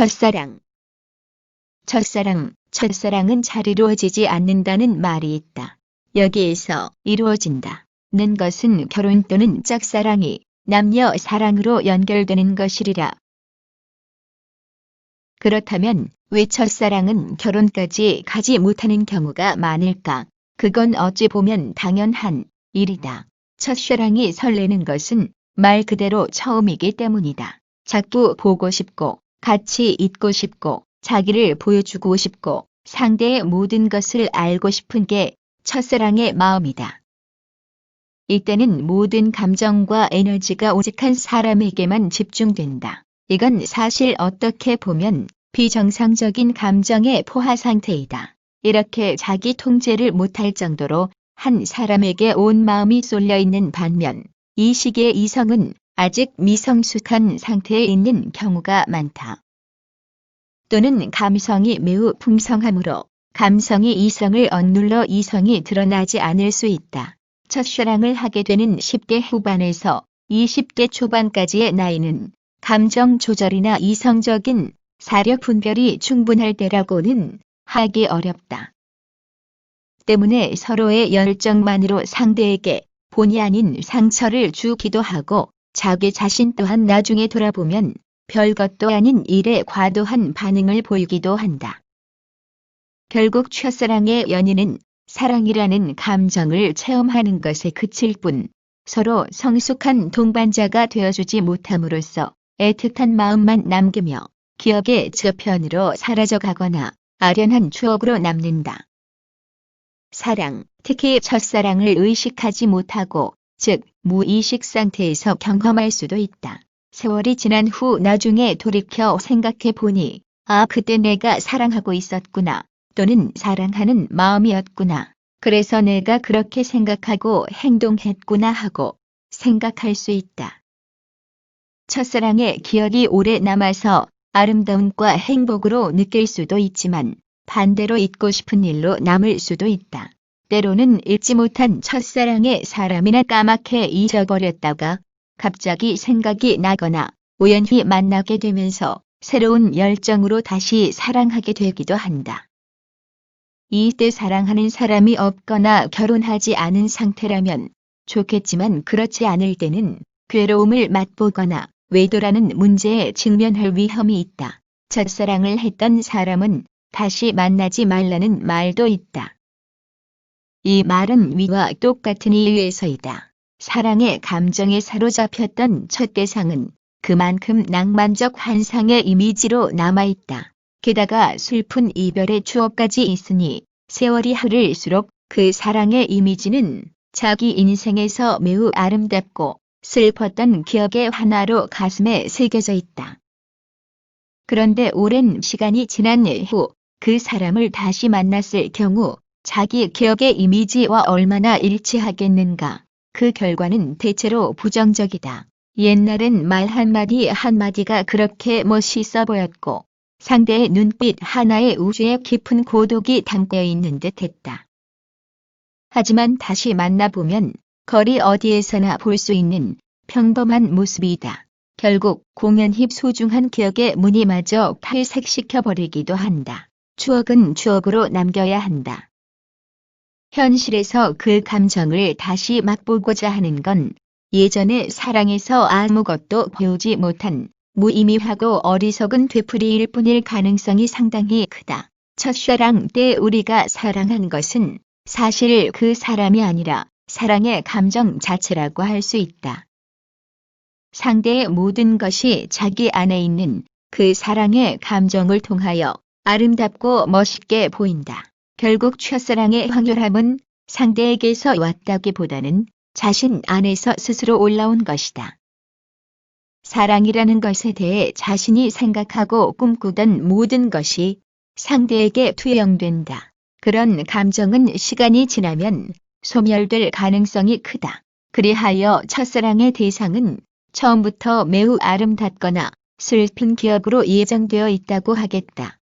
첫사랑. 첫사랑은 잘 이루어지지 않는다는 말이 있다. 여기에서 이루어진다는 것은 결혼 또는 짝사랑이 남녀 사랑으로 연결되는 것이리라. 그렇다면 왜 첫사랑은 결혼까지 가지 못하는 경우가 많을까? 그건 어찌 보면 당연한 일이다. 첫사랑이 설레는 것은 말 그대로 처음이기 때문이다. 자꾸 보고 싶고, 같이 있고 싶고, 자기를 보여주고 싶고, 상대의 모든 것을 알고 싶은 게 첫사랑의 마음이다. 이때는 모든 감정과 에너지가 오직 한 사람에게만 집중된다. 이건 사실 어떻게 보면 비정상적인 감정의 포화 상태이다. 이렇게 자기 통제를 못할 정도로 한 사람에게 온 마음이 쏠려 있는 반면 이 시기의 이성은 아직 미성숙한 상태에 있는 경우가 많다. 또는 감성이 매우 풍성하므로 감성이 이성을 억눌러 이성이 드러나지 않을 수 있다. 첫사랑을 하게 되는 10대 후반에서 20대 초반까지의 나이는 감정 조절이나 이성적인 사력 분별이 충분할 때라고는 하기 어렵다. 때문에 서로의 열정만으로 상대에게 본의 아닌 상처를 주기도 하고 자기 자신 또한 나중에 돌아보면 별것도 아닌 일에 과도한 반응을 보이기도 한다. 결국 첫사랑의 연인은 사랑이라는 감정을 체험하는 것에 그칠 뿐 서로 성숙한 동반자가 되어주지 못함으로써 애틋한 마음만 남기며 기억의 저편으로 사라져가거나 아련한 추억으로 남는다. 사랑, 특히 첫사랑을 의식하지 못하고 즉 무의식 상태에서 경험할 수도 있다. 세월이 지난 후 나중에 돌이켜 생각해 보니 아 그때 내가 사랑하고 있었구나 또는 사랑하는 마음이었구나. 그래서 내가 그렇게 생각하고 행동했구나 하고 생각할 수 있다. 첫사랑의 기억이 오래 남아서 아름다움과 행복으로 느낄 수도 있지만 반대로 잊고 싶은 일로 남을 수도 있다. 때로는 잊지 못한 첫사랑의 사람이나 까맣게 잊어버렸다가 갑자기 생각이 나거나 우연히 만나게 되면서 새로운 열정으로 다시 사랑하게 되기도 한다. 이때 사랑하는 사람이 없거나 결혼하지 않은 상태라면 좋겠지만 그렇지 않을 때는 괴로움을 맛보거나 외도라는 문제에 직면할 위험이 있다. 첫사랑을 했던 사람은 다시 만나지 말라는 말도 있다. 이 말은 위와 똑같은 이유에서이다. 사랑의 감정에 사로잡혔던 첫 대상은 그만큼 낭만적 환상의 이미지로 남아있다. 게다가 슬픈 이별의 추억까지 있으니 세월이 흐를수록 그 사랑의 이미지는 자기 인생에서 매우 아름답고 슬펐던 기억의 하나로 가슴에 새겨져 있다. 그런데 오랜 시간이 지난 후 그 사람을 다시 만났을 경우 자기 기억의 이미지와 얼마나 일치하겠는가. 그 결과는 대체로 부정적이다. 옛날엔 말 한마디 한마디가 그렇게 멋있어 보였고 상대의 눈빛 하나에 우주의 깊은 고독이 담겨 있는 듯 했다. 하지만 다시 만나보면 거리 어디에서나 볼 수 있는 평범한 모습이다. 결국 공연히 소중한 기억의 무늬마저 탈색시켜버리기도 한다. 추억은 추억으로 남겨야 한다. 현실에서 그 감정을 다시 맛보고자 하는 건 예전의 사랑에서 아무것도 배우지 못한 무의미하고 어리석은 되풀이일 뿐일 가능성이 상당히 크다. 첫사랑 때 우리가 사랑한 것은 사실 그 사람이 아니라 사랑의 감정 자체라고 할 수 있다. 상대의 모든 것이 자기 안에 있는 그 사랑의 감정을 통하여 아름답고 멋있게 보인다. 결국 첫사랑의 황홀함은 상대에게서 왔다기보다는 자신 안에서 스스로 올라온 것이다. 사랑이라는 것에 대해 자신이 생각하고 꿈꾸던 모든 것이 상대에게 투영된다. 그런 감정은 시간이 지나면 소멸될 가능성이 크다. 그리하여 첫사랑의 대상은 처음부터 매우 아름답거나 슬픈 기억으로 예정되어 있다고 하겠다.